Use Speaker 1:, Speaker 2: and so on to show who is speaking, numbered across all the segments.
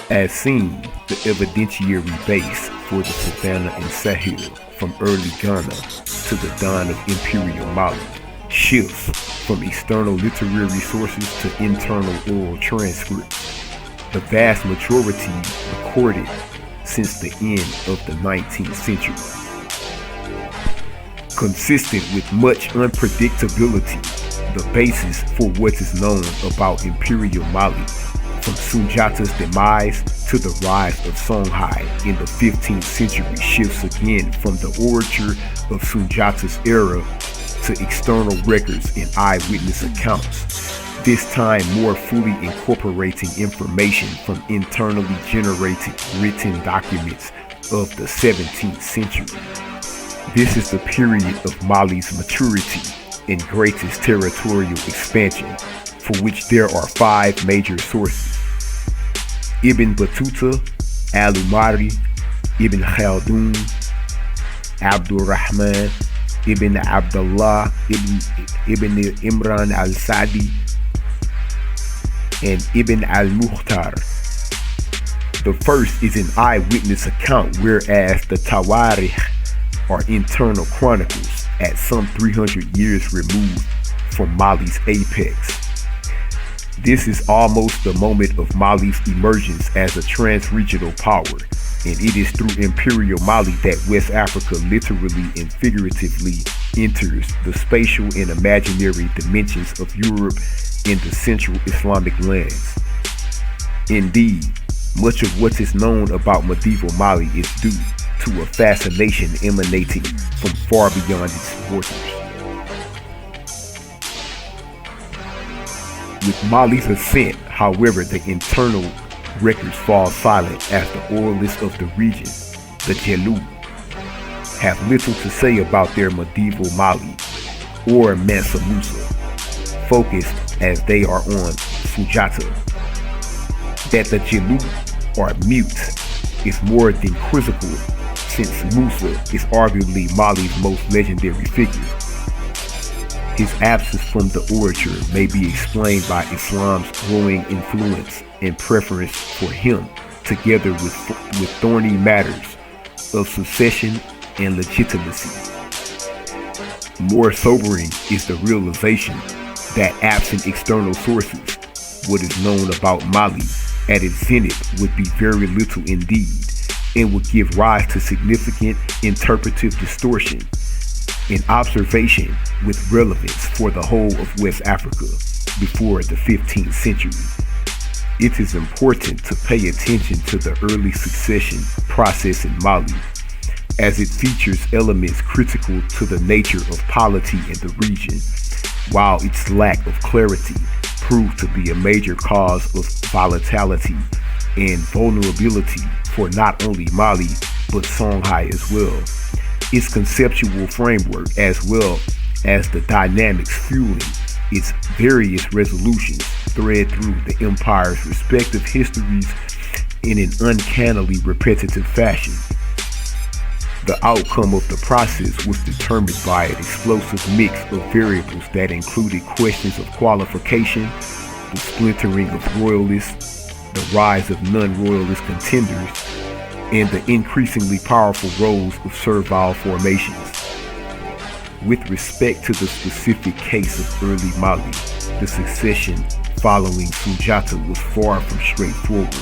Speaker 1: As seen, the evidentiary base for the Savannah and Sahel from early Ghana to the dawn of Imperial Mali shifts from external literary sources to internal oral transcripts, the vast majority recorded since the end of the 19th century. Consistent with much unpredictability, the basis for what is known about Imperial Mali from Sunjata's demise to the rise of Songhai in the 15th century shifts again from the orature of Sunjata's era to external records and eyewitness accounts, this time more fully incorporating information from internally generated written documents of the 17th century. This is the period of Mali's maturity and greatest territorial expansion, for which there are five major sources: Ibn Battuta, Al-Umari, Ibn Khaldun, Abdul Rahman, Ibn Abdullah, Ibn Imran al-Sadi, and Ibn al-Mukhtar. The first is an eyewitness account, whereas the Tawarikh are internal chronicles at some 300 years removed from Mali's apex. This is almost the moment of Mali's emergence as a trans-regional power, and it is through Imperial Mali that West Africa literally and figuratively enters the spatial and imaginary dimensions of Europe and the Central Islamic lands. Indeed, much of what is known about medieval Mali is due to a fascination emanating from far beyond its borders. With Mali's ascent, however, the internal records fall silent as the oralists of the region, the Jelu, have little to say about their medieval Mali or Mansa Musa, focused as they are on Sujata. That the Jelu are mute is more than quizzical, since Musa is arguably Mali's most legendary figure. His absence from the orature may be explained by Islam's growing influence and preference for him, together with thorny matters of succession and legitimacy. More sobering is the realization that absent external sources, what is known about Mali at its zenith would be very little indeed, and would give rise to significant interpretive distortion in observation with relevance for the whole of West Africa before the 15th century. It is important to pay attention to the early succession process in Mali, as it features elements critical to the nature of polity in the region, while its lack of clarity proved to be a major cause of volatility and vulnerability for not only Mali, but Songhai as well. Its conceptual framework, as well as the dynamics fueling its various resolutions, thread through the empire's respective histories in an uncannily repetitive fashion. The outcome of the process was determined by an explosive mix of variables that included questions of qualification, the splintering of royalists, the rise of non-royalist contenders, and the increasingly powerful roles of servile formations. With respect to the specific case of early Mali, the succession following Sujata was far from straightforward,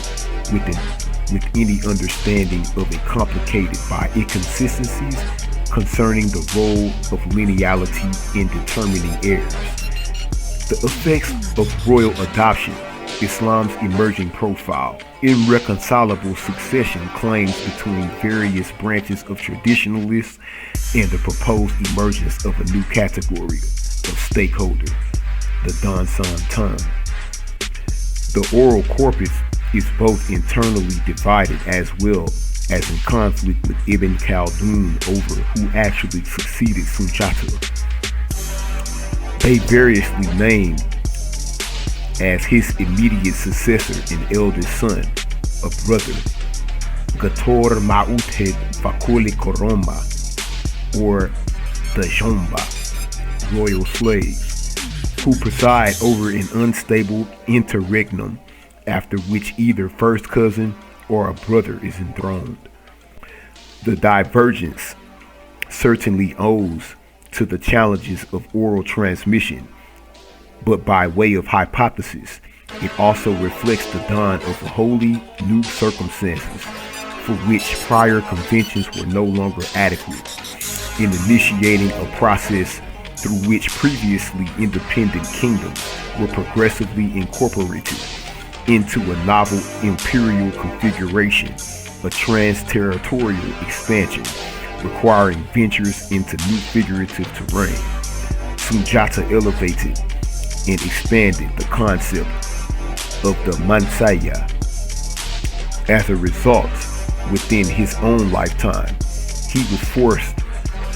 Speaker 1: with any understanding of it complicated by inconsistencies concerning the role of lineality in determining heirs. The effects of royal adoption, Islam's emerging profile, irreconcilable succession claims between various branches of traditionalists, and the proposed emergence of a new category of stakeholder, the Dansan Tan. The oral corpus is both internally divided as well as in conflict with Ibn Khaldun over who actually succeeded Sunjata. They variously named as his immediate successor and eldest son, a brother, Gator Ma'uted Fakuli Koroma, or the Jomba, royal slaves, who preside over an unstable interregnum after which either first cousin or a brother is enthroned. The divergence certainly owes to the challenges of oral transmission, but by way of hypothesis, it also reflects the dawn of wholly new circumstances for which prior conventions were no longer adequate in initiating a process through which previously independent kingdoms were progressively incorporated into a novel imperial configuration, a trans-territorial expansion requiring ventures into new figurative terrain. Sunjata elevated and expanded the concept of the Mansaya. As a result, within his own lifetime, he was forced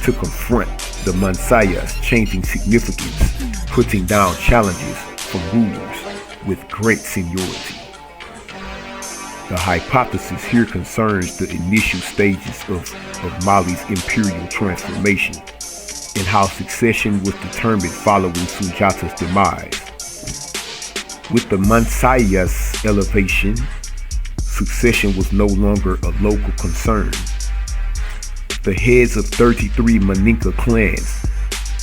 Speaker 1: to confront the Mansaya's changing significance, putting down challenges from rulers with great seniority. The hypothesis here concerns the initial stages of Mali's imperial transformation and how succession was determined following Sunjata's demise. With the Mansaya's elevation, succession was no longer a local concern. The heads of 33 Maninka clans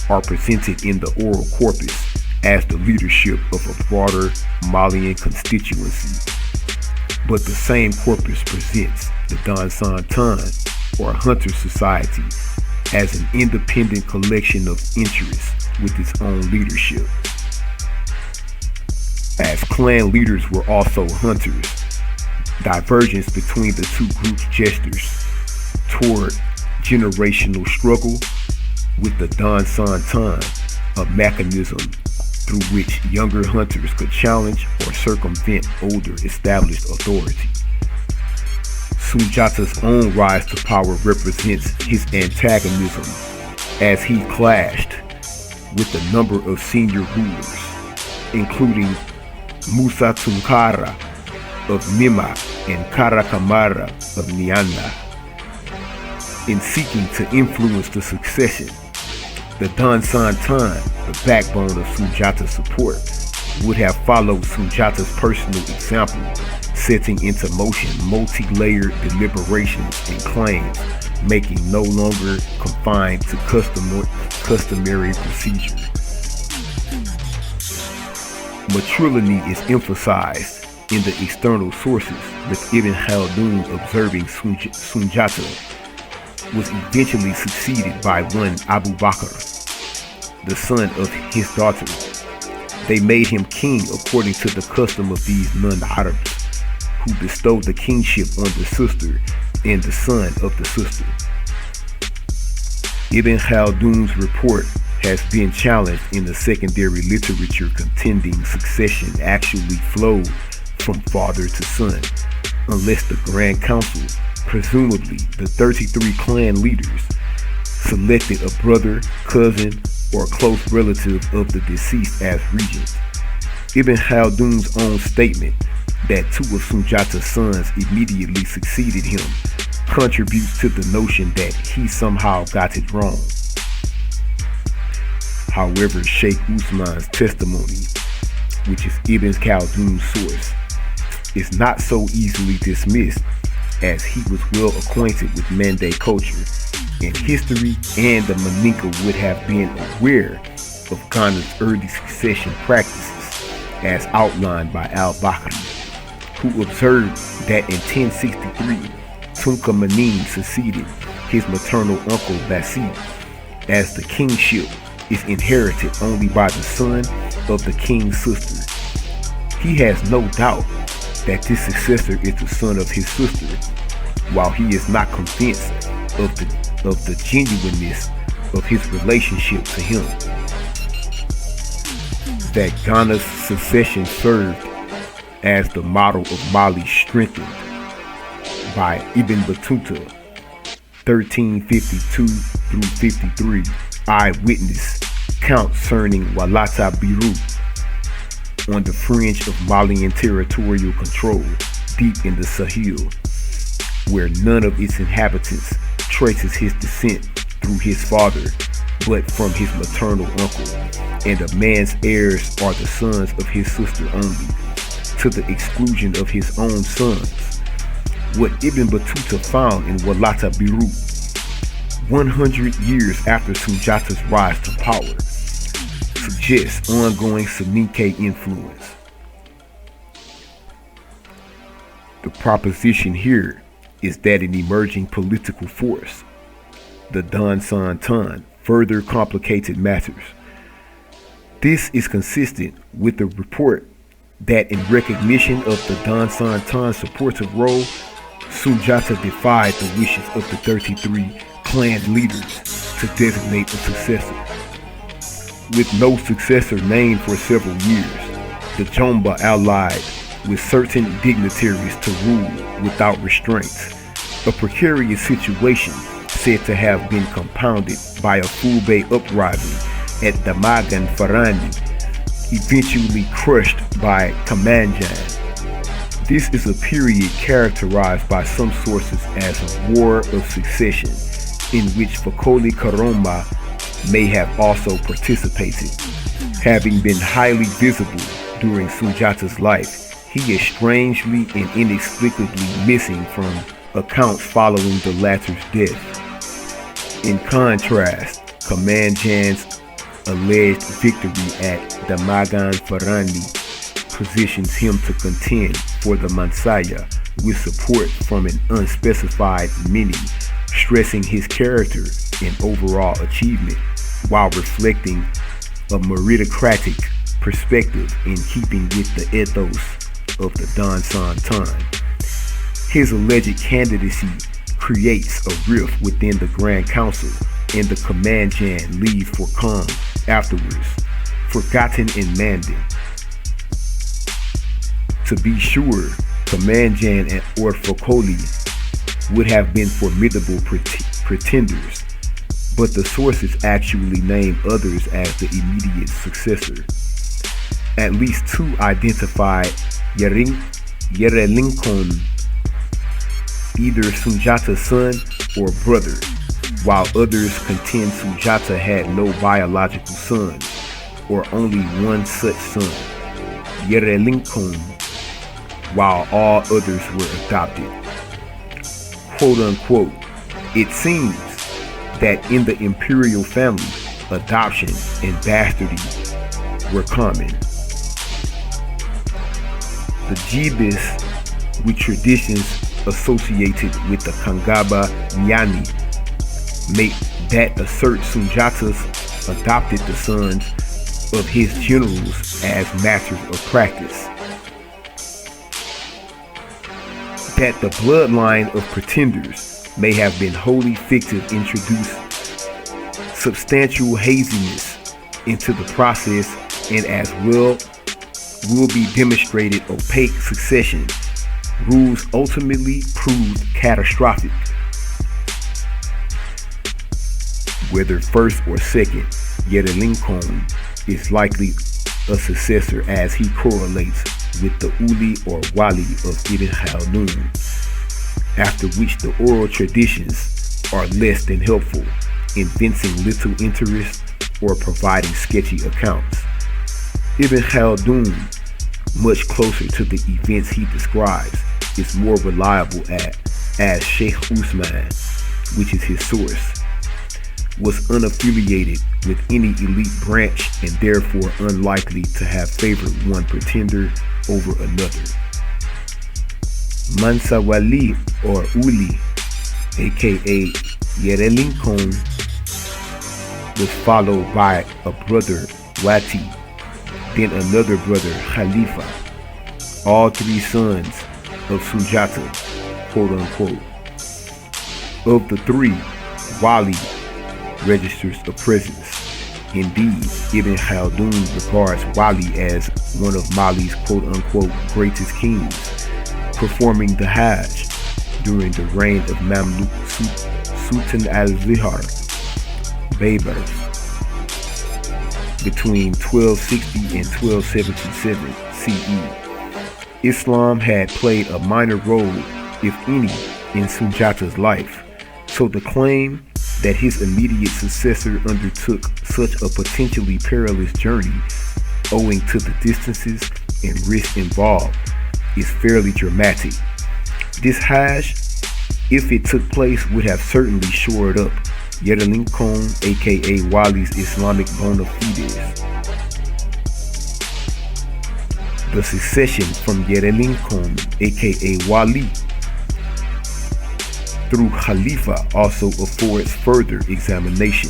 Speaker 1: are presented in the oral corpus as the leadership of a broader Malian constituency. But the same corpus presents the Dansantan, or Hunter Society, as an independent collection of interests with its own leadership. As clan leaders were also hunters, divergence between the two groups gestures toward generational struggle, with the Dansantan a mechanism through which younger hunters could challenge or circumvent older established authority. Sunjata's own rise to power represents his antagonism as he clashed with a number of senior rulers, including Musa Tunkara of Nima and Karakamara of Nyanda. In seeking to influence the succession, the Dansantan, the backbone of Sunjata's support, would have followed Sunjata's personal example, setting into motion multi-layered deliberations and claims, making no longer confined to customary procedure. Matrilineal is emphasized in the external sources, with Ibn Khaldun observing Sunjata was eventually succeeded by one Abu Bakr, the son of his daughter. They made him king according to the custom of these non-Arabs, who bestowed the kingship on the sister and the son of the sister. Ibn Khaldun's report has been challenged in the secondary literature, contending succession actually flowed from father to son, unless the Grand Council, presumably the 33 clan leaders, selected a brother, cousin, or close relative of the deceased as regent. Ibn Khaldun's own statement that two of Sunjata's sons immediately succeeded him contributes to the notion that he somehow got it wrong. However, Sheikh Usman's testimony, which is Ibn Khaldun's source, is not so easily dismissed, as he was well acquainted with Mande culture and history, and the Maninka would have been aware of Ghana's early succession practices as outlined by al-Bakri, who observed that in 1063 Tunka Manin succeeded his maternal uncle Basit, as the kingship is inherited only by the son of the king's sister. He has no doubt that this successor is the son of his sister, while he is not convinced of the genuineness of his relationship to him. That Ghana's succession served as the model of Mali strengthened by Ibn Battuta, 1352 through 53, eyewitness count concerning Walata Biru on the fringe of Malian territorial control deep in the Sahel, where none of its inhabitants traces his descent through his father, but from his maternal uncle, and a man's heirs are the sons of his sister only. to the exclusion of his own sons. What Ibn Battuta found in Walata Biru, 100 years after Sunjata's rise to power, suggests ongoing Soninke influence. The proposition here is that an emerging political force, the Dan San Tan, further complicated matters. This is consistent with the report that in recognition of the Dan San Tan's supportive role, Sunjata defied the wishes of the 33 clan leaders to designate a successor. With no successor named for several years, the Jomba allied with certain dignitaries to rule without restraints, a precarious situation said to have been compounded by a Fulbe uprising at Damagan Farani, eventually crushed by Kamanjan. This is a period characterized by some sources as a war of succession, in which Fakoli Karoma may have also participated. Having been highly visible during Sunjata's life, he is strangely and inexplicably missing from accounts following the latter's death. In contrast, Kamanjan's alleged victory at Damagan Farani positions him to contend for the Mansaya with support from an unspecified many, stressing his character and overall achievement while reflecting a meritocratic perspective in keeping with the ethos of the Dan San Tan. His alleged candidacy creates a rift within the Grand Council, and the Kamanjan leaves for calm afterwards, forgotten in Mandan. To be sure, Kamanjan and Fakoli would have been formidable pretenders, but the sources actually name others as the immediate successor. At least two identify Yerelinkon, either Sunjata's son or brother, while others contend Sunjata had no biological sons, or only one such son, Yerelinkon, while all others were adopted. Quote unquote, it seems that in the imperial family, adoption and bastardy were common. The Jibis, with traditions associated with the Kangaba Nyani, that assert Sunjata's adopted the sons of his generals as masters of practice. That the bloodline of pretenders may have been wholly fictive introduce substantial haziness into the process, and as well will be demonstrated, opaque succession rules ultimately proved catastrophic. Whether first or second, Yerelinkon is likely a successor as he correlates with the Uli or Wali of Ibn Khaldun, after which the oral traditions are less than helpful, evincing little interest or providing sketchy accounts. Ibn Khaldun, much closer to the events he describes, is more reliable as Sheikh Usman, which is his source, was unaffiliated with any elite branch and therefore unlikely to have favored one pretender over another. Mansa Wali or Uli, aka Yerelinkon, was followed by a brother Wati, then another brother Khalifa, all three sons of Sunjata, quote unquote. Of the three, Wali registers a presence. Indeed, Ibn Khaldun regards Wali as one of Mali's quote unquote greatest kings, performing the Hajj during the reign of Mamluk Sultan al-Zihar Baybar between 1260 and 1277 CE. Islam had played a minor role, if any, in Sunjata's life, so the claim that his immediate successor undertook such a potentially perilous journey owing to the distances and risk involved is fairly dramatic. This Hajj, if it took place, would have certainly shored up Yedelinkom, aka Wali's Islamic bona fides. The succession from Yedelinkom, aka Wali, through Khalifa also affords further examination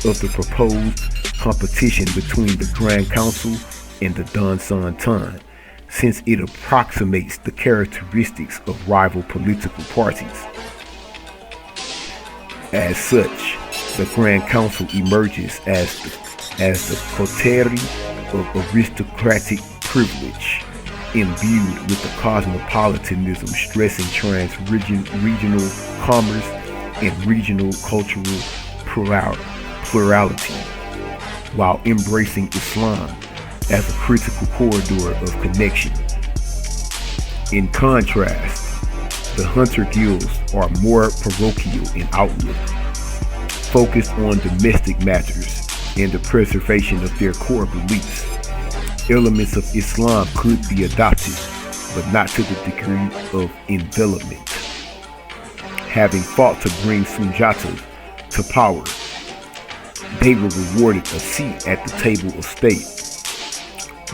Speaker 1: of the proposed competition between the Grand Council and the Don Santan, since it approximates the characteristics of rival political parties. As such, the Grand Council emerges as the coterie of aristocratic privilege, imbued with the cosmopolitanism stressing trans-regional commerce and regional cultural plurality, while embracing Islam as a critical corridor of connection. In contrast, the hunter guilds are more parochial in outlook, focused on domestic matters and the preservation of their core beliefs. Elements of Islam could be adopted, but not to the degree of envelopment. Having fought to bring Sunjata to power, they were rewarded a seat at the table of state,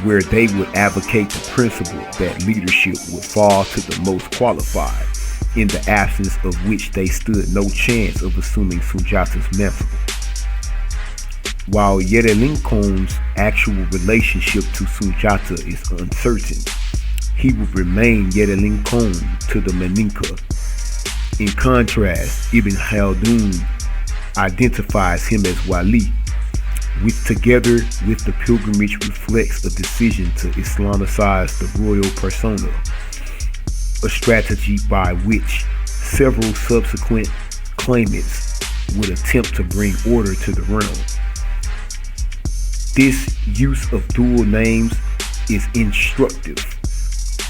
Speaker 1: where they would advocate the principle that leadership would fall to the most qualified, in the absence of which they stood no chance of assuming Sunjata's mantle. While Yedelinkom's actual relationship to Sunjata is uncertain, he would remain Yedelinkom to the Meninka. In contrast, Ibn Khaldun identifies him as Wali, which together with the pilgrimage reflects a decision to Islamicize the royal persona, a strategy by which several subsequent claimants would attempt to bring order to the realm. This use of dual names is instructive,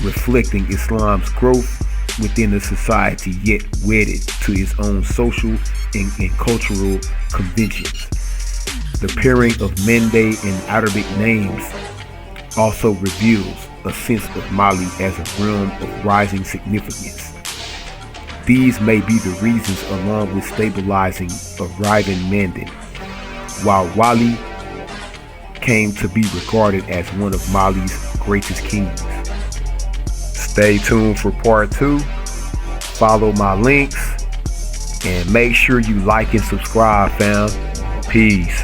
Speaker 1: reflecting Islam's growth within a society yet wedded to its own social and cultural conventions. The pairing of Mende and Arabic names also reveals a sense of Mali as a realm of rising significance. These may be the reasons, along with stabilizing arriving Mandan, while Wali came to be regarded as one of Mali's greatest kings. Stay tuned for part 2. Follow my links and make sure you like and subscribe, fam. Peace.